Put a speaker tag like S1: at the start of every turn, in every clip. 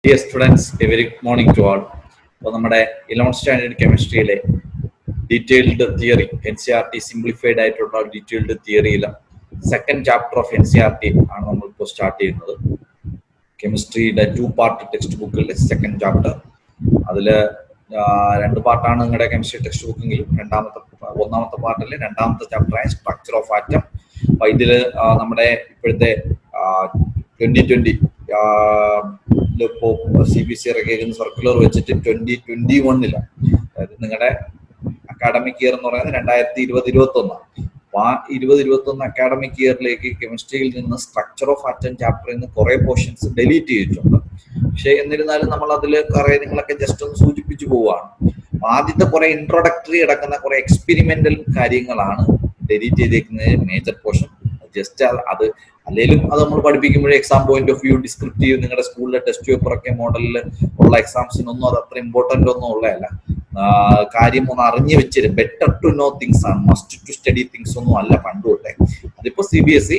S1: Dear students, a very good morning to all. അപ്പോൾ നമ്മുടെ 11th standard കെമിസ്ട്രിയിലെ detailed theory NCERT simplified ആയിട്ടുള്ള detailed തിയറിയിലെ സെക്കൻഡ് ചാപ്റ്റർ ഓഫ് NCERT ആണ് നമ്മളിപ്പോൾ സ്റ്റാർട്ട് ചെയ്യുന്നത്. കെമിസ്ട്രിയുടെ 2-പാർട്ട് ടെക്സ്റ്റ് ബുക്കിലെ സെക്കൻഡ് ചാപ്റ്റർ. അതിൽ 2 പാർട്ടാണ് നിങ്ങളുടെ കെമിസ്ട്രി ടെക്സ്റ്റ് ബുക്കെങ്കിലും ഒന്നാമത്തെ പാർട്ടിലെ രണ്ടാമത്തെ ചാപ്റ്ററായ സ്ട്രക്ചർ ഓഫ് ആറ്റം. അപ്പോൾ ഇതിൽ നമ്മുടെ ഇപ്പോഴത്തെ 2020 ഇപ്പോൾ CBSE ഇറക്കിയിരിക്കുന്ന സർക്കുലർ വെച്ചിട്ട് 2021 അതായത് നിങ്ങളുടെ അക്കാഡമിക് ഇയർ എന്ന് പറയുന്നത് 2020-21. അപ്പോൾ ആ 2021 അക്കാഡമിക് ഇയറിലേക്ക് കെമിസ്ട്രിയിൽ നിന്ന് സ്ട്രക്ചർ ഓഫ് ആറ്റം ചാപ്റ്ററിൽ നിന്ന് കുറെ പോർഷൻസ് ഡിലീറ്റ് ചെയ്തിട്ടുണ്ട്. പക്ഷെ എന്നിരുന്നാലും നമ്മൾ അതിൽ കാര്യങ്ങളൊക്കെ ജസ്റ്റ് ഒന്ന് സൂചിപ്പിച്ചു പോവുകയാണ്. ആദ്യത്തെ കുറെ ഇൻട്രൊഡക്ടറി അടക്കുന്ന കുറെ എക്സ്പെരിമെന്റൽ കാര്യങ്ങളാണ് ഡിലീറ്റ് ചെയ്തേക്കുന്നത് മേജർ പോർഷൻ. ജസ്റ്റ് അത് അല്ലെങ്കിലും അത് നമ്മൾ പഠിപ്പിക്കുമ്പോഴേ exam point of view descriptive നിങ്ങളുടെ സ്കൂളിലെ ടെസ്റ്റ് പേപ്പർ ഒക്കെ മോഡലിൽ ഉള്ള എക്സാംസിനൊന്നും അത് അത്ര ഇമ്പോർട്ടന്റ് ഒന്നും ഉള്ളതല്ല. കാര്യം ഒന്ന് അറിഞ്ഞു വെച്ചിട്ട് ബെറ്റർ ടു നോ തിങ്സ് ആണ്, മസ്റ്റ് ടു സ്റ്റഡി തിങ്സ് ഒന്നും അല്ല പണ്ട് തൊട്ടേ. അതിപ്പോ CBSE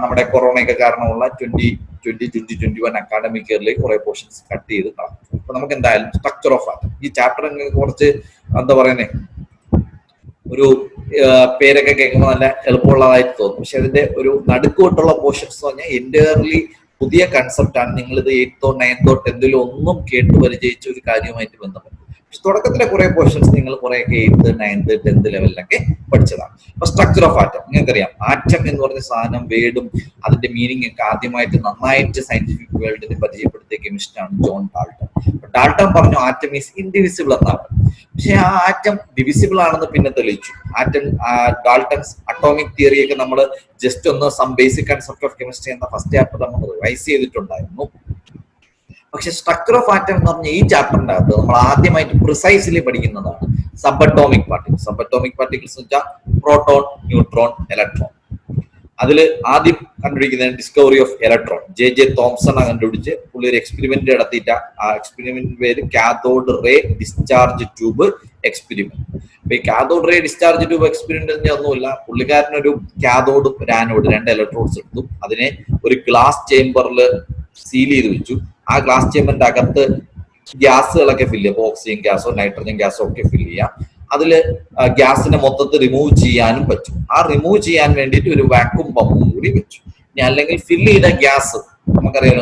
S1: നമ്മുടെ കൊറോണയൊക്കെ കാരണമുള്ള 2020-21 അക്കാഡമിക് ഇയറിലേക്ക് കുറെ പോർഷൻസ് കട്ട് ചെയ്ത് കളഞ്ഞു. അപ്പൊ നമുക്ക് എന്തായാലും സ്ട്രക്ചർ ഓഫ് ആറ്റം ഈ ചാപ്റ്റർ കുറച്ച് എന്താ പറയുന്നേ ഒരു പേരൊക്കെ കേൾക്കുമ്പോൾ നല്ല എളുപ്പമുള്ളതായിട്ട് തോന്നും. പക്ഷെ അതിന്റെ ഒരു നടുക്കോട്ടുള്ള പോർഷൻസ് എന്ന് പറഞ്ഞാൽ എൻറ്റയർലി പുതിയ കൺസെപ്റ്റ് ആണ്. നിങ്ങളിത് 8th, 9th, 10th ഒന്നും കേട്ട് പരിചയിച്ച ഒരു കാര്യമായിട്ട് ബന്ധപ്പെട്ട് തുടക്കത്തിലെ കുറെ പോർഷൻസ് നിങ്ങൾ കുറെയൊക്കെ 8th, 9th, 10th ലെവലിലൊക്കെ പഠിച്ചതാണ്. അപ്പൊ സ്ട്രക്ചർ ഓഫ് ആറ്റം നിങ്ങൾക്കറിയാം. ആറ്റം എന്ന് പറഞ്ഞ സാധനം വേർഡും അതിന്റെ മീനിങ് ഒക്കെ ആദ്യമായിട്ട് നന്നായിട്ട് സയന്റിഫിക് വേൾഡിന് പരിചയപ്പെടുത്തിയ കെമിസ്റ്റാണ് ജോൺ ഡാൾട്ടൺ. ഡാൾട്ടൺ പറഞ്ഞു ആറ്റം ഈസ് ഇൻഡിവിസിബിൾ എന്നാണ്. പക്ഷെ ആ ആറ്റം ഡിവിസിബിൾ ആണെന്ന് പിന്നെ തെളിയിച്ചു. ആറ്റം ഡാൾട്ടൺസ് അറ്റോമിക് തിയറിയൊക്കെ നമ്മൾ ജസ്റ്റ് ഒന്ന് some basic concept of chemistry എന്ന ഫസ്റ്റ് ചാപ്റ്റർ നമ്മൾ റിവൈസ് ചെയ്തിട്ടുണ്ടായിരുന്നു. പക്ഷെ സ്ട്രക്ചർ ഓഫ് ആറ്റം എന്ന് പറഞ്ഞ ഈ ചാപ്റ്ററിന്റെ അകത്ത് നമ്മൾ ആദ്യമായിട്ട് പ്രിസൈസ്ലി പഠിക്കുന്നതാണ് sub atomic particles. Sub atomic particles എന്ന് വെച്ചാൽ പ്രോട്ടോൺ, ന്യൂട്രോൺ, ഇലക്ട്രോൺ. അതിൽ ആദ്യം കണ്ടുപിടിക്കുന്നത് discovery of electron J.J. Thomson കണ്ടുപിടിച്ച് പുള്ളി ഒരു എക്സ്പെരിമെന്റ് നടത്തിയിട്ട് ആ എക്സ്പെരിമെന്റ് പേര് cathode ray discharge tube experiment. അപ്പൊ ഈ cathode ray discharge tube experiment ഒന്നുമില്ല, പുള്ളിക്കാരനൊരു കാഥോഡും ഒരു ആനോഡ് 2 ഇലക്ട്രോഡ്സ് എടുത്തു. അതിനെ ഒരു ഗ്ലാസ് ചേംബറിൽ സീൽ ചെയ്ത് വെച്ചു. ആ ഗ്ലാസ് ചേംബറിന്റെ അകത്ത് ഗ്യാസുകളൊക്കെ ഫില്ല് ചെയ്യാം, ഓക്സിജൻ ഗ്യാസോ നൈട്രജൻ ഗ്യാസോ ഒക്കെ ഫില്ല് ചെയ്യാം. അതില് ഗ്യാസിനെ മൊത്തത്തിൽ റിമൂവ് ചെയ്യാനും പറ്റും. ആ റിമൂവ് ചെയ്യാൻ വേണ്ടിയിട്ട് ഒരു വാക്യൂം പമ്പും കൂടി വെച്ചു. ഇനി അല്ലെങ്കിൽ ഫില്ല് ചെയ്ത ഗ്യാസ് നമുക്കറിയാം,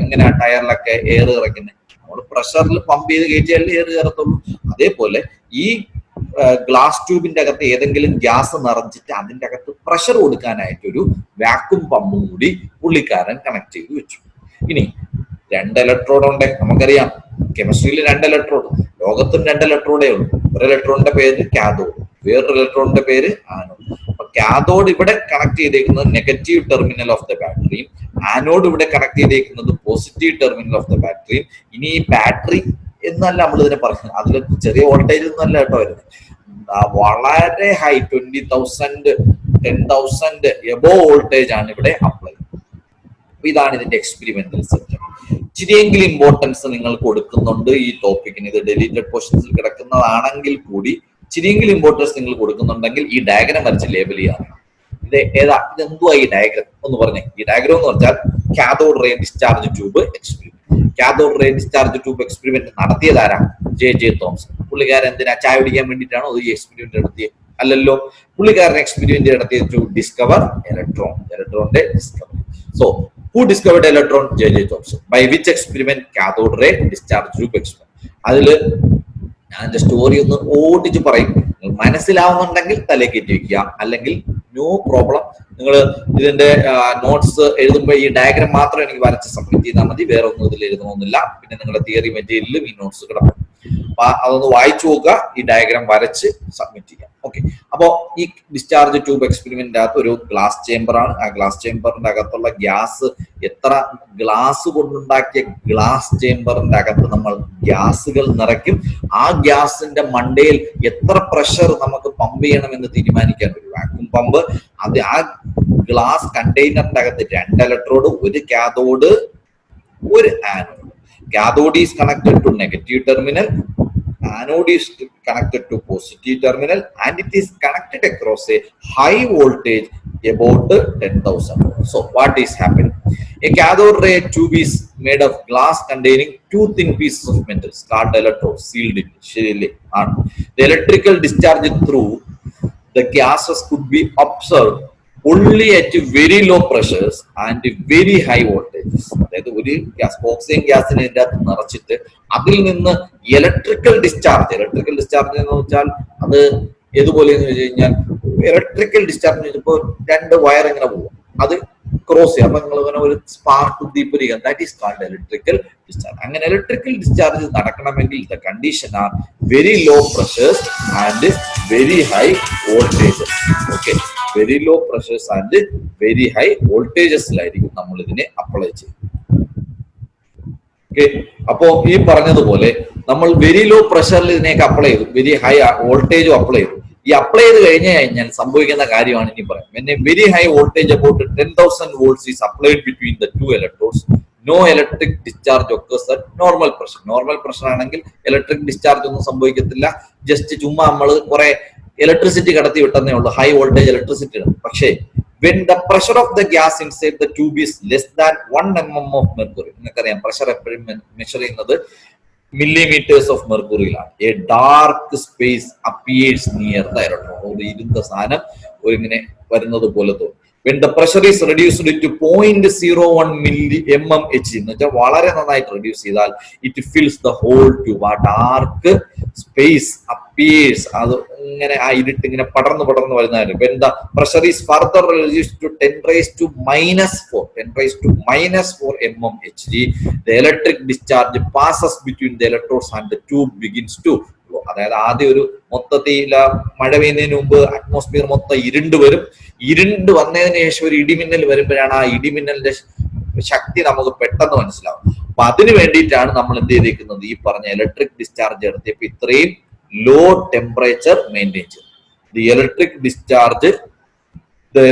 S1: എങ്ങനെയാ ടയറിലൊക്കെ എയർ ഇറക്കുന്നത്, നമ്മൾ പ്രഷറിൽ പമ്പ് ചെയ്ത് കയറ്റിയാലേ എയർ കയറത്തുള്ളൂ. അതേപോലെ ഈ ഗ്ലാസ് ട്യൂബിന്റെ അകത്ത് ഏതെങ്കിലും ഗ്യാസ് നിറഞ്ഞിട്ട് അതിന്റെ അകത്ത് പ്രഷർ കൊടുക്കാനായിട്ട് ഒരു വാക്യൂം പമ്പും കൂടി പുള്ളിക്കാരൻ കണക്ട് ചെയ്ത് വെച്ചു. ഇനി 2 ഇലക്ട്രോഡ് ഉണ്ട്. നമുക്കറിയാം കെമിസ്ട്രിയിൽ 2 ഇലക്ട്രോഡ്, ലോകത്തും 2 ഇലക്ട്രോഡേ ഉള്ളൂ. ഒരു ഇലക്ട്രോണിന്റെ പേര് കാഥോഡ്, വേറൊരു ഇലക്ട്രോണിന്റെ പേര് ആനോഡ്. അപ്പൊ കാഥോഡ് ഇവിടെ കണക്ട് ചെയ്തേക്കുന്നത് നെഗറ്റീവ് ടെർമിനൽ ഓഫ് ദ ബാറ്ററിയും, ആനോഡ് ഇവിടെ കണക്ട് ചെയ്തേക്കുന്നത് പോസിറ്റീവ് ടെർമിനൽ ഓഫ് ദ ബാറ്ററിയും. ഇനി ഈ ബാറ്ററി എന്നല്ല നമ്മൾ ഇതിനെ പറയുന്നത്, അതിൽ ചെറിയ വോൾട്ടേജ് ഒന്നല്ല കേട്ടോ വരുന്നത്, വളരെ ഹൈ 20,000 10,000 എബോവ് വോൾട്ടേജ് ആണ് ഇവിടെ അപ്ലൈ. ഇതാണ് ഇതിന്റെ എക്സ്പെരിമെന്റൽ സെക്ഷൻ. ഇച്ചിരിയെങ്കിലും ഇമ്പോർട്ടൻസ് നിങ്ങൾ കൊടുക്കുന്നുണ്ട് ഈ ടോപ്പിക്കിന്. ഇത് ഡെലീറ്റഡ് പോർഷൻസിൽ കിടക്കുന്നതാണെങ്കിൽ കൂടി ഇച്ചിരിയെങ്കിലും ഇമ്പോർട്ടൻസ് നിങ്ങൾ കൊടുക്കുന്നുണ്ടെങ്കിൽ ഈ ഡയഗ്രം വരച്ച് ലേബൽ ചെയ്യാറ്. ഇത് ഏതാ, ഇതെന്തുവാ ഈ ഡയഗ്രം ഒന്ന് പറഞ്ഞേ. ഈ ഡയഗ്രം എന്ന് പറഞ്ഞാൽ cathode ray discharge tube experiment. Cathode ray discharge tube experiment നടത്തിയതാരാ? J.J. തോംസൺ. പുള്ളിക്കാരൻ എന്തിനാ, ചായ കുടിക്കാൻ വേണ്ടിയിട്ടാണോ ഈ എക്സ്പെരിമെന്റ് നടത്തിയത്? അല്ലല്ലോ. പുള്ളിക്കാരൻ എക്സ്പെരിമെന്റ് നടത്തിയത് ടു ഡിസ്കവർ ഇലക്ട്രോൺ, ഇലക്ട്രോണിന്റെ discover. So who discovered electron? J.J. Thomson. By which experiment? Cathode ray discharge tube experiment. അതില് ഞാൻ സ്റ്റോറി ഒന്ന് ഓടിച്ച് പറയും, മനസ്സിലാവുന്നുണ്ടെങ്കിൽ തലക്കേറ്റി വെക്കുക, അല്ലെങ്കിൽ നോ പ്രോബ്ലം. നിങ്ങൾ ഇതിന്റെ നോട്ട്സ് എഴുതുമ്പോൾ ഈ ഡയഗ്രം മാത്രം എനിക്ക് വരച്ച് സബ്മിറ്റ് ചെയ്താൽ മതി, വേറെ ഒന്നും ഇതിൽ എഴുതണമെന്നില്ല. പിന്നെ നിങ്ങളുടെ തിയറി മെറ്റീരിയലിലും ഈ നോട്ട്സ് കിടക്കും. അപ്പൊ അതൊന്ന് വായിച്ചു നോക്കുക, ഈ ഡയഗ്രാം വരച്ച് സബ്മിറ്റ് ചെയ്യാം. ഓക്കെ. അപ്പോ ഈ ഡിസ്ചാർജ് ട്യൂബ് എക്സ്പെരിമെന്റിന്റെ അകത്ത് ഒരു ഗ്ലാസ് ചേംബർ ആണ്. ആ ഗ്ലാസ് ചേംബറിന്റെ അകത്തുള്ള ഗ്യാസ്, എത്ര ഗ്ലാസ് കൊണ്ടുണ്ടാക്കിയ ഗ്ലാസ് ചേംബറിന്റെ അകത്ത് നമ്മൾ ഗ്യാസുകൾ നിറയ്ക്കും. ആ ഗ്യാസിന്റെ മണ്ടയിൽ എത്ര പ്രഷർ നമുക്ക് പമ്പ് ചെയ്യണമെന്ന് തീരുമാനിക്കാൻ ഒരു വാക്യൂം പമ്പ്. അത് ആ ഗ്ലാസ് കണ്ടെയ്നറിന്റെ അകത്ത് 2 ഇലക്ട്രോഡ്, ഒരു കാഥോഡ്, ഒരു anode. Cathode is connected to negative terminal, anode is connected to positive terminal, and it is connected across a high voltage about 10,000 volts. So what is happening? A cathode ray tube is made of glass containing two thin pieces of metal called electrodes sealed in the electrical discharge through the gases could be observed only at very low pressures and very high voltages. അതായത് ഒരു gas oxygen ഗ്യാസിനെ ഇതിൻ്റെ അകത്ത് നിറച്ചിട്ട് അതിൽ നിന്ന് electrical discharge എന്ന് വെച്ചാൽ അത് ഏതുപോലെ എന്ന് വെച്ച് കഴിഞ്ഞാൽ ഇലക്ട്രിക്കൽ ഡിസ്ചാർജ് ഇപ്പോൾ രണ്ട് വയർ ഇങ്ങനെ പോകും, അത് ക്രോസ് ചെയ്യാം. അപ്പൊ നിങ്ങൾ ഇങ്ങനെ ഒരു സ്പാർക്ക് ഉദ്ദീപരിക, that is called electrical discharge. അങ്ങനെ ഇലക്ട്രിക്കൽ ഡിസ്ചാർജ് നടക്കണമെങ്കിൽ the condition are very law pressures and very high വോൾട്ടേജസ്. ഓക്കെ, വെരി ലോ പ്രഷേഴ്സ് ആൻഡ് വെരി ഹൈ വോൾട്ടേജസിലായിരിക്കും നമ്മൾ ഇതിനെ അപ്ലൈ ചെയ്യുന്നത്. ഓക്കെ, അപ്പോ ഈ പറഞ്ഞതുപോലെ നമ്മൾ വെരി ലോ പ്രഷറിൽ ഇതിനെയൊക്കെ അപ്ലൈ ചെയ്തു, വെരി ഹൈ വോൾട്ടേജും അപ്ലൈ ചെയ്തു. ഈ അപ്ലൈ ചെയ്ത് കഴിഞ്ഞു കഴിഞ്ഞാൽ സംഭവിക്കുന്ന കാര്യമാണ് ഇനി പറയാം. When a very high voltage about 10,000 volts is applied between the two electrodes, no electric discharge occurs at normal pressure. Normal pressure ആണെങ്കിൽ ഇലക്ട്രിക് ഡിസ്ചാർജ് ഒന്നും സംഭവിക്കത്തില്ല. ജസ്റ്റ് ചുമ്മാ നമ്മൾ കുറെ ഇലക്ട്രിസിറ്റി കടത്തി വിട്ടെന്നേ ഉള്ളൂ, ഹൈ വോൾട്ടേജ് ഇലക്ട്രിസിറ്റി. പക്ഷേ when the pressure of the gas inside the tube is less than 1 mm of mercury, നിങ്ങൾക്കറിയാം പ്രഷർ എപ്പോഴും മെഷർ ചെയ്യുന്നത് millimeters of mercuryയിലാണ്. A dark space appears near the electron. ഒരു ഇരുണ്ട സാധനം ഒരു ഇങ്ങനെ വരുന്നത് പോലെ തോന്നും. When the pressure is reduced to 0.01 mmHg എന്ന് വെച്ചാൽ വളരെ നന്നായിട്ട് റെഡ്യൂസ് ചെയ്താൽ it fills the whole tube. ആ ഡാർക്ക് സ്പേസ് അപ്പിയേഴ്സ്, അത് ഇങ്ങനെ ആ ഇരുട്ട് ഇങ്ങനെ പടർന്ന് വരുന്നതായിരുന്നു. When the pressure is further reduced to 10 raised to minus 4 mmHg, the electric discharge passes between the electrodes and the tube begins to flow. അതായത് ആദ്യം ഒരു മൊത്തത്തിൽ മഴ പെയ്യുന്നതിന് മുമ്പ് അറ്റ്മോസ്ഫിയർ മൊത്തം ഇരുണ്ട് വരും. ഇരുണ്ട് വന്നതിന് ശേഷം ഒരു ഇടിമിന്നൽ വരുമ്പോഴാണ് ആ ഇടിമിന്നലിന്റെ ശക്തി നമുക്ക് പെട്ടെന്ന് മനസ്സിലാവും. അപ്പൊ അതിന് വേണ്ടിയിട്ടാണ് നമ്മൾ എന്ത് ചെയ്തേക്കുന്നത്, ഈ പറഞ്ഞ ഇലക്ട്രിക് ഡിസ്ചാർജ് എടുത്തപ്പോ ഇത്രയും ലോ ടെമ്പറേച്ചർ മെയിൻറ്റെയിൻ ചെയ്തു. The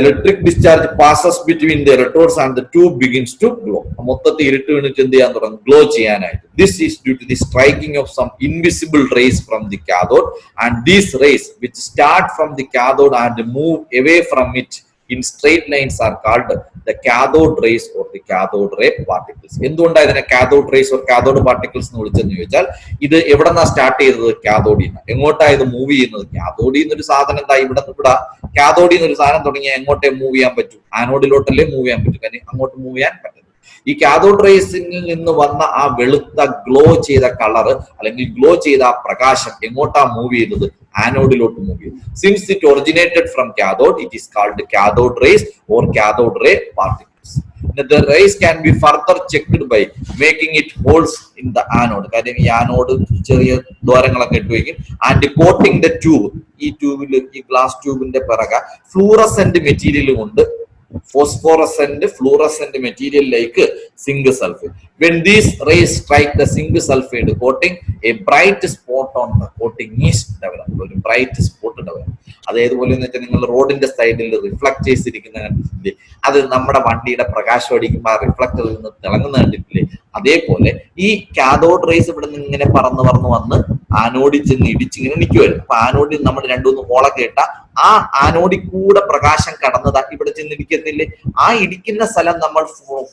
S1: electric discharge passes between the electrodes and the tube begins to glow. മൊത്തത്തിൽ ഇരുട്ട് വീണിട്ട് എന്ത് ചെയ്യാൻ തുടങ്ങും, ഗ്ലോ ചെയ്യാനായിട്ട്. This is due to the striking of some invisible rays from the cathode, and these rays which start from the cathode and move away from it in straight lines are called the cathode rays or the cathode ray particles. എന്തുകൊണ്ടാണ് ഇതിനെ cathode rays or cathode particles എന്ന് വിളിച്ചെന്ന് ചോദിച്ചാൽ, ഇത് എവിടെ നിന്നാണ് start ചെയ്തത്, കാഥോഡിൽ നിന്ന്. എങ്ങോട്ടാണ് ഇത് മൂവ് ചെയ്യുന്നത്? കാഥോഡിൽ നിന്നൊരു സാധനം എന്താ ഇവിടെ കാഥോഡിൽ നിന്നൊരു സാധനം തുടങ്ങിയാൽ എങ്ങോട്ടേ മൂവ് ചെയ്യാൻ പറ്റും? ആനോഡിലോട്ടല്ലേ മൂവ് ചെയ്യാൻ പറ്റും, കാരണം അങ്ങോട്ട് മൂവ് ചെയ്യാൻ പറ്റും. ഈ കാഥോഡ് റേസിൽ നിന്ന് വന്ന ആ വെളുത്ത ഗ്ലോ ചെയ്ത കളർ അല്ലെങ്കിൽ ഗ്ലോ ചെയ്ത ആ പ്രകാശം എങ്ങോട്ടാ മൂവ് ചെയ്തത്? ആനോഡിലോട്ട് മൂവ് ചെയ്തു. Since it originated from cathode, it is called cathode rays or cathode ray particles. The rays can be further checked by making it holes in the anode. കാര്യം ഈ ആനോഡ് ചെറിയ ദ്വാരങ്ങളൊക്കെ ഇട്ട് വയ്ക്കും. ആൻഡ് കോട്ടിംഗ് ദ ട്യൂബ്, ഈ ട്യൂബിൽ, ഈ glass ട്യൂബിന്റെ പിറകെ fluorescent material കൊണ്ട് ഫോസ്ഫോറസെന്റ് ഫ്ലൂറസെന്റ് മെറ്റീരിയലിലേക്ക് zinc sulphate. When these rays strike the zinc sulfide coating, a bright spot on the coating is developed. ഒരു ബ്രൈറ്റ് സ്പോട്ട് ഡെവലപ്പ്. അതേതുപോലെ എന്ന് വെച്ചാൽ നിങ്ങൾ റോഡിന്റെ സൈഡിൽ റിഫ്ലക്ട് ചെയ്തിരിക്കുന്ന കണ്ടിട്ടില്ലേ, അത് നമ്മുടെ വണ്ടിയുടെ പ്രകാശം അടിക്കുമ്പോൾ ആ റിഫ്ലക്ടറിൽ നിന്ന് തിളങ്ങുന്ന കണ്ടിട്ടില്ലേ, അതേപോലെ ഈ കാഥോഡ് റേസ് ഇവിടെ നിന്ന് ഇങ്ങനെ പറന്ന് വന്ന് ആനോഡിൽ ചെന്ന് ഇടിച്ചിങ്ങനെ നിൽക്കുമായിരുന്നു. അപ്പൊ ആനോഡിൽ നമ്മൾ 2-3 ഹോളൊക്കെ ഇട്ടാൽ ആ ആനോഡിൽ കൂടെ പ്രകാശം കടന്നതാ ഇവിടെ ചെന്ന് ഇടിക്കത്തില്ലേ. ആ ഇടിക്കുന്ന സ്ഥലം നമ്മൾ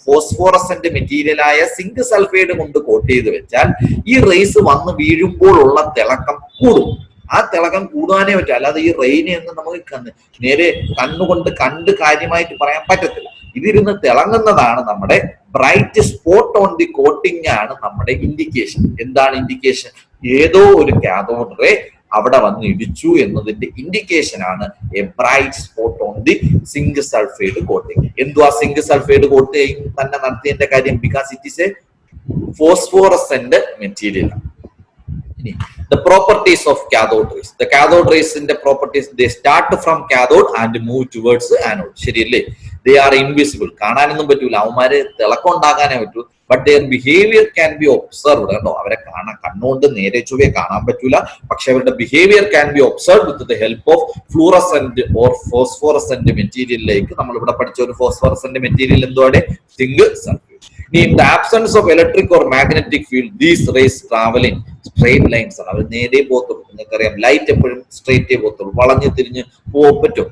S1: ഫോസ്ഫോറസെന്റ് മെറ്റീരിയലായ സിങ്ക് സൾഫൈഡ് കൊണ്ട് കോട്ട് ചെയ്ത് വെച്ചാൽ ഈ റേസ് വന്ന് വീഴുമ്പോഴുള്ള തിളക്കം കൂടും. ആ തിളക്കം കൂടാനേ പറ്റും, അല്ലാതെ ഈ റെയിനെ ഒന്നും നമുക്ക് നേരെ കണ്ണുകൊണ്ട് കണ്ട് കാര്യമായിട്ട് പറയാൻ പറ്റത്തില്ല. ഇതിരുന്ന് തിളങ്ങുന്നതാണ് നമ്മുടെ bright spot on the coating ആണ് നമ്മുടെ ഇൻഡിക്കേഷൻ. എന്താണ് ഇൻഡിക്കേഷൻ? ഏതോ ഒരു കാഥോഡ് റേ അവിടെ വന്ന് ഇടിച്ചു എന്നതിന്റെ ഇൻഡിക്കേഷൻ ആണ് a bright spot on the zinc sulphide coating. എന്തുവാ സിങ്ക് സൾഫൈഡ് കോട്ടിംഗ് തന്നെ നടത്തിയതിന്റെ കാര്യം? Because it is a phosphorescent material. The properties of cathode rays. The cathode rays in the properties, they start from cathode and move towards anode. ശരിയല്ലേ? They are invisible. കാണാനൊന്നും പറ്റൂല, അവന്മാര് തിളക്കം ഉണ്ടാക്കാനേ പറ്റൂ. But their behavior can be observed. കണ്ടോ, അവരെ കണ്ണുകൊണ്ട് നേരെ ചൊവ്വേ കാണാൻ പറ്റൂല, പക്ഷെ അവരുടെ behaviour can be observed with the help of fluorescent or phosphorescent മെറ്റീരിയലിലേക്ക്. നമ്മൾ ഇവിടെ പഠിച്ച ഒരു ഫോസ്ഫോറസെന്റ് മെറ്റീരിയൽ എന്തുവാണ്? Zinc sulphide. In the absence of electric or magnetic field, these rays travel in straight lines. അവർ നേരെ പോകത്തുള്ളൂ. നിങ്ങൾക്കറിയാം, ലൈറ്റ് എപ്പോഴും സ്ട്രേറ്റ് പോകത്തുള്ളൂ, വളഞ്ഞു തിരിഞ്ഞ്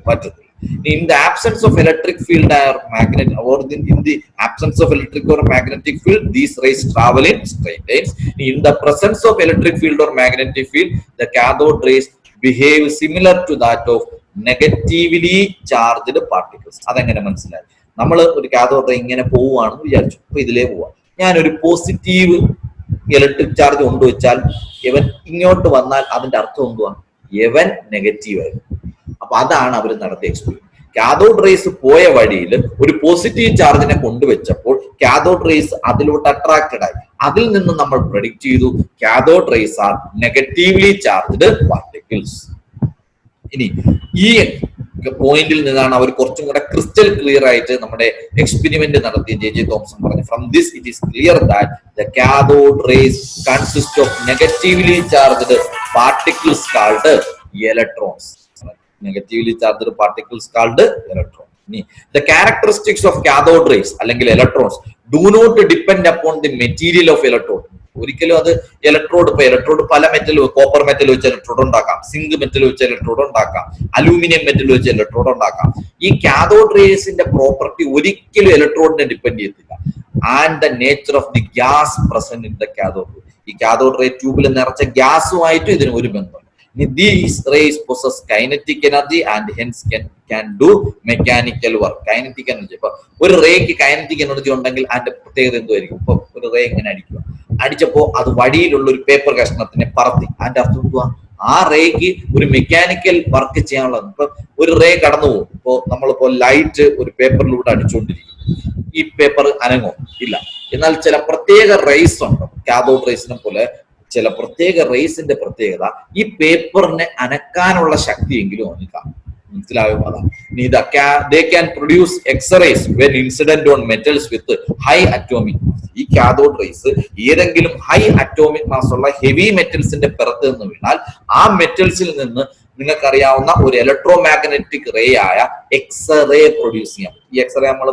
S1: പറ്റത്തില്ല. In the absence of electric field or magnet, or in the absence of electric or magnetic field, these rays travel in straight lines. In the presence of electric field or magnetic field, the cathode rays behave similar to that of negatively charged particles. അതെങ്ങനെ മനസ്സിലായി? നമ്മൾ ഒരു cathode ray ഇങ്ങനെ പോവുകയാണെന്ന് വിചാരിച്ചു. അപ്പൊ ഇതിലേ പോവാം. ഞാനൊരു പോസിറ്റീവ് ഇലക്ട്രിക് ചാർജ് കൊണ്ടുവച്ചാൽ ഇവൻ ഇങ്ങോട്ട് വന്നാൽ അതിന്റെ അർത്ഥം എന്തുവാ? ഇവൻ നെഗറ്റീവ് ആയിരുന്നു. അപ്പൊ അതാണ് അവർ നടത്തിയ എക്സ്പെരിമെന്റ്. കാഥോഡ് റേസ് പോയ വഴിയിൽ ഒരു പോസിറ്റീവ് ചാർജിനെ കൊണ്ടുവച്ചപ്പോൾ കാഥോഡ് റേസ് അതിലോട്ട് അട്രാക്റ്റഡ് ആയി. അതിൽ നിന്ന് നമ്മൾ പ്രെഡിക്റ്റ് ചെയ്തു cathode rays are negatively charged particles. ഇനി ഈ പോയിന്റിൽ നിന്നാണ് അവർ കുറച്ചും കൂടെ ക്രിസ്റ്റൽ ക്ലിയർ ആയിട്ട് നമ്മുടെ എക്സ്പെരിമെന്റ് നടത്തിയ ജെ തോംസൺ പറഞ്ഞു. From this it is clear that the cathode rays consist of negatively charged particles called electrons. Negatively charged particles called electron. The characteristics of cathode rays അല്ലെങ്കിൽ electrons do not depend upon the material of electrode. ഒരിക്കലും അത് electrode പല metal, copper metal വെച്ച് electrode ഉണ്ടാക്കാം, zinc metal വെച്ച് electrode ഉണ്ടാക്കാം, aluminium metal വെച്ച് electrode ഉണ്ടാക്കാം. ഈ കാഥോഡ് റേസിന്റെ പ്രോപ്പർട്ടി ഒരിക്കലും ഇലക്ട്രോഡിനെ ഡിപ്പെൻഡ് ചെയ്യത്തില്ല. And the nature of the gas present in the cathode ray. ഈ കാഥോഡ് റേ ട്യൂബിൽ നിറച്ച ഗ്യാസുമായിട്ടും ഇതിന് ഒരു ബന്ധമുണ്ട്. These rays possess kinetic energy and hence can do mechanical work. Kinetic energy. ഇപ്പൊ ഒരു റേക്ക് കൈനറ്റിക് എനർജി ഉണ്ടെങ്കിൽ അതിന്റെ പ്രത്യേകത എന്തുമായിരിക്കും? ഇപ്പൊ ഒരു റേ ഇങ്ങനെ അടിച്ചപ്പോ അത് വടിയിലുള്ള ഒരു പേപ്പർ കഷ്ണത്തിനെ പറത്തി. അതിന്റെ അർത്ഥം എന്തുവാ? ആ റേക്ക് ഒരു മെക്കാനിക്കൽ വർക്ക് ചെയ്യാനുള്ളത്. ഇപ്പൊ ഒരു റേ കടന്നു പോകും. ഇപ്പോ നമ്മളിപ്പോ ലൈറ്റ് ഒരു പേപ്പറിലൂടെ അടിച്ചുകൊണ്ടിരിക്കും. ഈ പേപ്പർ അനങ്ങോ? ഇല്ല. എന്നാൽ ചില പ്രത്യേക റേസ് ഉണ്ട്. കാഥോഡ് റേസിനെ പോലെ ചില പ്രത്യേക റേസിന്റെ പ്രത്യേകത ഈ പേപ്പറിനെ അനക്കാനുള്ള ശക്തിയെങ്കിലും അവനിക്കാം. മനസ്സിലായോ? അതാണ്. They can produce X-rays when incident on metals with high atomic mass. ഈ കാഥോഡ് റേസ് ഏതെങ്കിലും ഹൈ അറ്റോമിക് മാസ് ഉള്ള ഹെവി മെറ്റൽസിന്റെ പുറത്ത് നിന്ന് വീണാൽ ആ മെറ്റൽസിൽ നിന്ന് നിങ്ങൾക്കറിയാവുന്ന ഒരു ഇലക്ട്രോ മാഗ്നറ്റിക് റേ ആയ എക്സ്റേ പ്രൊഡ്യൂസ് ചെയ്യാം. ഈ എക്സ്റേ നമ്മൾ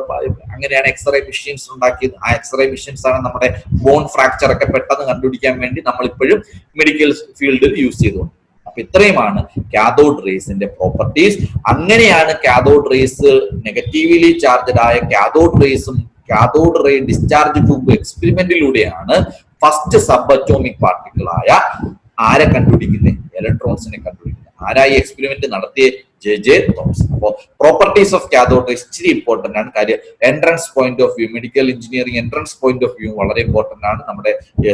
S1: അങ്ങനെയാണ് എക്സ്റേ മെഷീൻസ് ഉണ്ടാക്കിയത്. ആ എക്സ്റേ മെഷീൻസ് ആണ് നമ്മുടെ ബോൺ ഫ്രാക്ചർ ഒക്കെ പെട്ടെന്ന് കണ്ടുപിടിക്കാൻ വേണ്ടി നമ്മൾ ഇപ്പോഴും മെഡിക്കൽ ഫീൽഡിൽ യൂസ് ചെയ്തുകൊണ്ട്. അപ്പൊ ഇത്രയുമാണ് കാഥോഡ് റേസിന്റെ പ്രോപ്പർട്ടീസ്. അങ്ങനെയാണ് കാഥോഡ് റേസ് നെഗറ്റീവ്ലി ചാർജഡ് ആയ കാഥോഡ് റേസും കാഥോഡ് റേ ഡിസ്ചാർജ് ട്യൂബ് എക്സ്പെരിമെന്റിലൂടെയാണ് ഫസ്റ്റ് സബ് അറ്റോമിക് പാർട്ടിക്കിൾ ആയ ആരെ കണ്ടുപിടിക്കുന്നത്? ഇലക്ട്രോൺസിനെ കണ്ടുപിടിക്കുന്നത്. ആരായി എക്സ്പെരിമെന്റ് നടത്തിയ? J Thomson. അപ്പോൾ പ്രോപ്പർട്ടീസ് ഓഫ് കാഥോഡ് റേസ് ഇച്ചിരി ഇമ്പോർട്ടന്റ് ആണ്. കാര്യം entrance point of view, medical engineering entrance point of view വളരെ ഇമ്പോർട്ടന്റ് ആണ്. നമ്മുടെ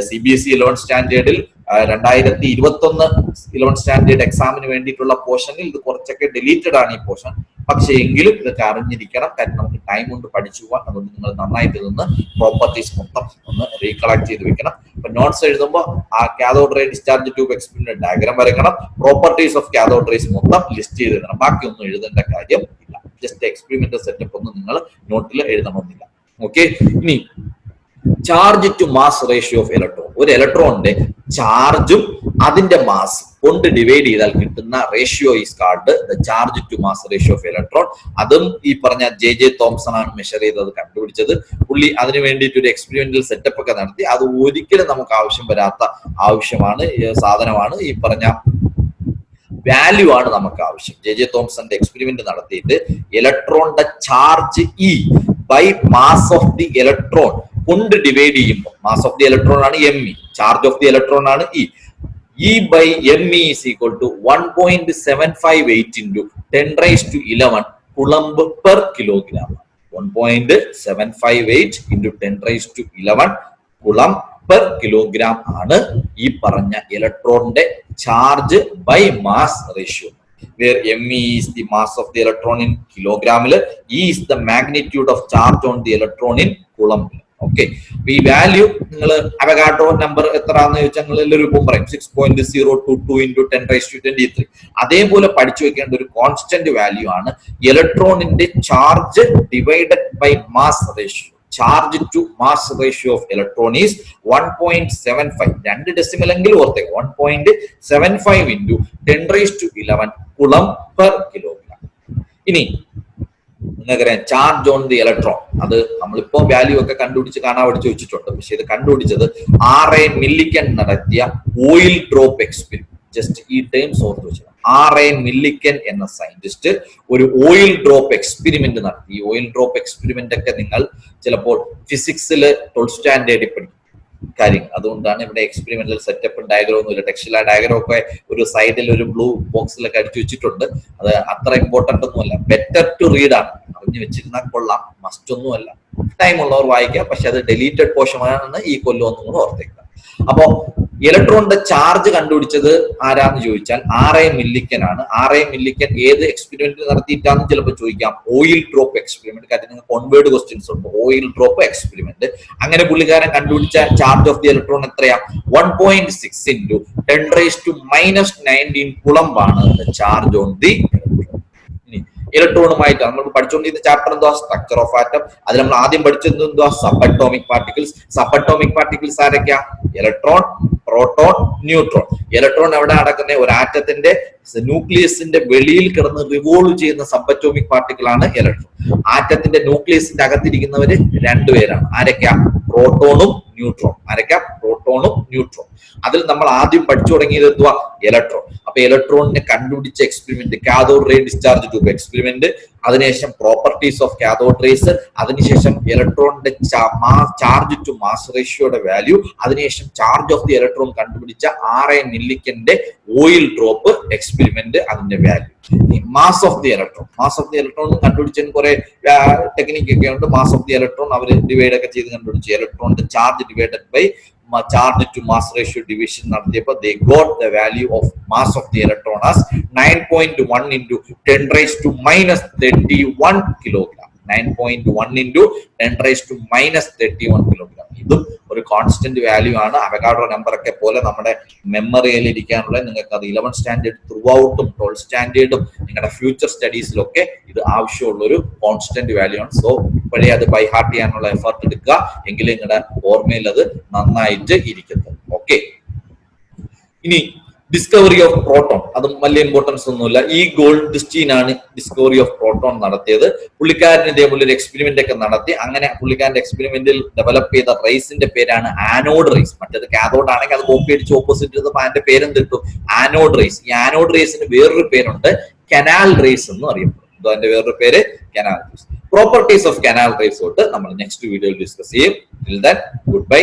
S1: CBSE 11th സ്റ്റാൻഡേർഡിൽ 2021 11th സ്റ്റാൻഡേർഡ് എക്സാമിന് വേണ്ടിയിട്ടുള്ള പോർഷനിൽ ഇത് കുറച്ചൊക്കെ ഡിലീറ്റഡ് ആണ് ഈ പോർഷൻ. പക്ഷേ എങ്കിലും ഇതൊക്കെ അറിഞ്ഞിരിക്കണം. കാര്യം നമുക്ക് ടൈം കൊണ്ട് പഠിച്ചു പോകാൻ. അതുകൊണ്ട് നിങ്ങൾ നന്നായിട്ട് നിന്ന് പ്രോപ്പർട്ടീസ് മൊത്തം ഒന്ന് റീകളക്ട് ചെയ്ത് വെക്കണം. ഇപ്പൊ നോട്ട്സ് എഴുതുമ്പോൾ ആ cathode ray discharge tube experiment diagram വരയ്ക്കണം. പ്രോപ്പർട്ടീസ് ഓഫ് കാഥോഡ് റേസ് മൊത്തം ലിസ്റ്റ് ചെയ്ത് എഴുതണം. ബാക്കിയൊന്നും എഴുതേണ്ട കാര്യം ഇല്ല. ജസ്റ്റ് എക്സ്പെരിമെന്റ് സെറ്റപ്പ് ഒന്നും നിങ്ങൾ നോട്ടിൽ എഴുതണമെന്നില്ല. ഓക്കെ. ഇനി charge to mass ratio of electron. ഒരു ഇലക്ട്രോണിന്റെ ചാർജും അതിന്റെ മാസ് കൊണ്ട് ഡിവൈഡ് ചെയ്താൽ കിട്ടുന്ന ratio is called the charge to mass ratio of electron. അതും ഈ പറഞ്ഞ ജെ തോംസൺ ആണ് മെഷർ ചെയ്തത്, കണ്ടുപിടിച്ചത്. പുള്ളി അതിന് വേണ്ടിയിട്ട് ഒരു എക്സ്പെരിമെന്റൽ സെറ്റപ്പ് ഒക്കെ നടത്തി. അത് ഒരിക്കലും നമുക്ക് ആവശ്യം വരാത്ത ആവശ്യമാണ്, സാധനമാണ്. ഈ പറഞ്ഞ വാല്യൂ ആണ് നമുക്ക് ആവശ്യം. ജെ തോംസന്റെ എക്സ്പെരിമെന്റ് നടത്തിയിട്ട് ഇലക്ട്രോണിന്റെ charge E by mass of the electron കൊണ്ട് ഡിവൈഡ് ചെയ്യുമ്പോൾ, മാസ് ഓഫ് ദി ഇലക്ട്രോൺ ആണ് ME, charge of the electron ആണ് E by ME is equal to 1.758 into 10 raised to 11 coulomb per kilogram. 1.758 into 10 raised to 11 coulomb per kilogram ആണ് ഈ പറഞ്ഞ ഇലക്ട്രോണിന്റെ charge by mass ratio. Where ME is the mass of the electron in kilogram, E is the magnitude of charge on the electron in coulomb. Okay. ഈ value നിങ്ങൾ Avogadro number എത്രയാണെന്ന് ചോദിച്ചാൽ നിങ്ങൾ എല്ലാവരും ഇപ്പം പറയും 6.022 into 10 raised to 23. അതേപോലെ പഠിച്ചു വെക്കേണ്ട ഒരു കോൺസ്റ്റന്റ് വാല്യൂ ആണ് ഇലക്ട്രോണിന്റെ charge divided by mass ratio. Charge to mass ratio of electron is 1.75. 2 decimal എങ്കിലും ഓർത്തേക്ക്. 1.75 into 10 raised to 11 coulomb per kilogram. ഇനി നിങ്ങൾക്കറിയാം ചാർജ് ഓൺ ദി ഇലക്ട്രോൺ. അത് നമ്മളിപ്പോ വാല്യൂ ഒക്കെ കണ്ടുപിടിച്ച് കാണാൻ പഠിച്ചു വെച്ചിട്ടുണ്ട്. പക്ഷെ ഇത് കണ്ടുപിടിച്ചത് RA മില്ലിക്കൻ നടത്തിയ ഓയിൽ ഡ്രോപ്പ് എക്സ്പെരിമെന്റ്. ജസ്റ്റ് ഈ ടേംസ് ഓർത്ത് വെച്ചത്. R.A. മില്ലിക്കൻ എന്ന സയന്റിസ്റ്റ് ഒരു ഓയിൽ ഡ്രോപ്പ് എക്സ്പെരിമെന്റ് നടത്തി. ഈ ഓയിൽ ഡ്രോപ്പ് എക്സ്പെരിമെന്റ് ഒക്കെ നിങ്ങൾ ചിലപ്പോൾ ഫിസിക്സിൽ 12th സ്റ്റാൻഡേർഡിൽ പഠിക്കും കാര്യങ്ങൾ. അതുകൊണ്ടാണ് ഇവിടെ എക്സ്പെരിമെന്റൽ സെറ്റപ്പ് ഡയഗ്രം ഒന്നുമില്ല. ടെക്സ്റ്റിലെ ഡയഗ്രം ഒക്കെ ഒരു സൈഡിൽ ഒരു ബ്ലൂ ബോക്സിലൊക്കെ അടിച്ചു വെച്ചിട്ടുണ്ട്. അത് അത്ര ഇമ്പോർട്ടന്റ് ഒന്നുമല്ല. ബെറ്റർ ടു റീഡ് ആണ്, അറിഞ്ഞു വെച്ചിരുന്നാൽ കൊള്ളാം, മസ്റ്റ് ഒന്നുമല്ല. ടൈം ഉള്ളവർ വായിക്കാം, പക്ഷെ അത് ഡെലീറ്റഡ് പോർഷനാണെന്ന് ഈ കൊല്ലം ഒന്നും കൂടെ ഓർത്തേക്കുക. അപ്പോ ഇലക്ട്രോണിന്റെ ചാർജ് കണ്ടുപിടിച്ചത് ആരാന്ന് ചോദിച്ചാൽ R.A. മില്ലിക്കൻ ആണ്. R.A. മില്ലിക്കൻ ഏത് എക്സ്പെരിമെന്റ് നടത്തിയിട്ടാന്ന് ചിലപ്പോൾ ചോദിക്കാം. Oil drop experiment. കാര്യം നിങ്ങൾക്ക് കോൺവേർഡ് ക്വസ്റ്റ്യൻസ് ഉണ്ട്. Oil drop experiment. അങ്ങനെ പുള്ളിക്കാരൻ കണ്ടുപിടിച്ച ചാർജ് ഓഫ് ദി ഇലക്ട്രോൺ എത്രയാ? 1.6 into 10⁻⁹ കുളമ്പാണ് ചാർജ് ഓൺ ദി ഇലക്ട്രോണുമായിട്ട് നമ്മൾ പഠിച്ചുകൊണ്ടിരുന്ന ചാപ്റ്റർ എന്തുവാ? Structure of atom. അതിൽ നമ്മൾ ആദ്യം പഠിച്ചത് എന്തുവാ? Sub atomic particles. Sub atomic particles ആരൊക്കെയാ? Electron, proton, neutron. ഇലക്ട്രോൺ എവിടെ നടക്കുന്ന? ഒരു ആറ്റത്തിന്റെ ന്യൂക്ലിയസിന്റെ വെളിയിൽ കിടന്ന് റിവോൾവ് ചെയ്യുന്ന സബ് അറ്റോമിക് പാർട്ടിക്കിൾ ആണ് ഇലക്ട്രോൺ. ആറ്റത്തിന്റെ ന്യൂക്ലിയസിന്റെ അകത്തിരിക്കുന്നവര് രണ്ടുപേരാണ്. ആരൊക്കെയാ? പ്രോട്ടോണും ന്യൂട്രോൺ. ആരൊക്കെയാ? പ്രോട്ടോണും ന്യൂട്രോൺ. അതിൽ നമ്മൾ ആദ്യം പഠിച്ചു തുടങ്ങിയത് എന്തുവാ? ഇലക്ട്രോൺ. അപ്പൊ ഇലക്ട്രോണിനെ കണ്ടുപിടിച്ച experiment cathode ray discharge tube experiment, അതിനുശേഷം പ്രോപ്പർട്ടീസ് ഓഫ് കാഥോഡ് റേസ്, അതിനുശേഷം ഇലക്ട്രോണിന്റെ ചാർജ് ടു മാസ് റേഷ്യോയുടെ വാല്യൂ, അതിനുശേഷം ചാർജ് ഓഫ് ദി ഇലക്ട്രോൺ കണ്ടുപിടിച്ച R.A. മില്ലിക്കന്റെ ഓയിൽ ഡ്രോപ്പ് എക്സ്പെരിമെന്റ്, അതിന്റെ value. Mass of the electron. Mass of the electron കണ്ടുപിടിച്ചതിന് കുറെ ടെക്നിക്ക് ഒക്കെ ഉണ്ട്. മാസ് ഓഫ് ദി ഇലക്ട്രോൺ അവർ ഡിവൈഡ് ഒക്കെ ചെയ്ത് കണ്ടുപിടിച്ചു. ഇലക്ട്രോണിന്റെ charge divided by charge to mass ratio division നടത്തിയപ്പോൾ they got the value of mass of the electron as 9.1 into 10⁻⁻31 kilogram. 9.1 into 10⁻⁻31 kilogram. ഇതും ഒരു കോൺസ്റ്റന്റ് വാല്യൂ ആണ്. അവഗാഡ്രോ നമ്പർ ഒക്കെ പോലെ നമ്മുടെ മെമ്മറിയിൽ ഇരിക്കാനുള്ള, നിങ്ങൾക്ക് അത് 11th സ്റ്റാൻഡേർഡ് ത്രൂ ഔട്ടും 12th സ്റ്റാൻഡേർഡും നിങ്ങളുടെ ഫ്യൂച്ചർ സ്റ്റഡീസിലൊക്കെ ഇത് ആവശ്യമുള്ള ഒരു കോൺസ്റ്റന്റ് വാല്യൂ ആണ്. സോ ഇപ്പോഴേ അത് ബൈ ഹാർട്ട് ചെയ്യാനുള്ള എഫർട്ട് എടുക്കുക, എങ്കിലും നിങ്ങളുടെ ഓർമ്മയിൽ അത് നന്നായിട്ട് ഇരിക്കുന്നു. ഓക്കെ, ഇനി ഡിസ്കവറി ഓഫ് പ്രോട്ടോൺ. അതും വലിയ ഇമ്പോർട്ടൻസ് ഒന്നുമില്ല. ഈ ഗോൾഡ്സ്റ്റീൻ ആണ് ഡിസ്കവറി ഓഫ് പ്രോട്ടോൺ നടത്തിയത്. പുള്ളിക്കാരൻ ഇതേപോലെ ഒരു എക്സ്പെരിമെന്റ് ഒക്കെ നടത്തി. അങ്ങനെ പുള്ളിക്കാരന്റെ എക്സ്പെരിമെന്റിൽ ഡെവലപ്പ് ചെയ്ത റേസിന്റെ പേരാണ് ആനോഡ് റേസ്. മറ്റേത് കാഥോഡ് ആണെങ്കിൽ അത് കോപ്പി അടിച്ച് ഓപ്പോസിറ്റ് ചെയ്തപ്പോൾ അതിന്റെ പേരെന്ത് കിട്ടും? Anode rays. ഈ ആനോഡ് റേസിന് വേറൊരു പേരുണ്ട്, കനാൽ റേസ് എന്ന് അറിയപ്പെടും. അതിന്റെ വേറൊരു പേര് canal rays. Properties of canal rays തൊട്ട് നമ്മൾ നെക്സ്റ്റ് വീഡിയോയിൽ ഡിസ്കസ് ചെയ്യും. Good by.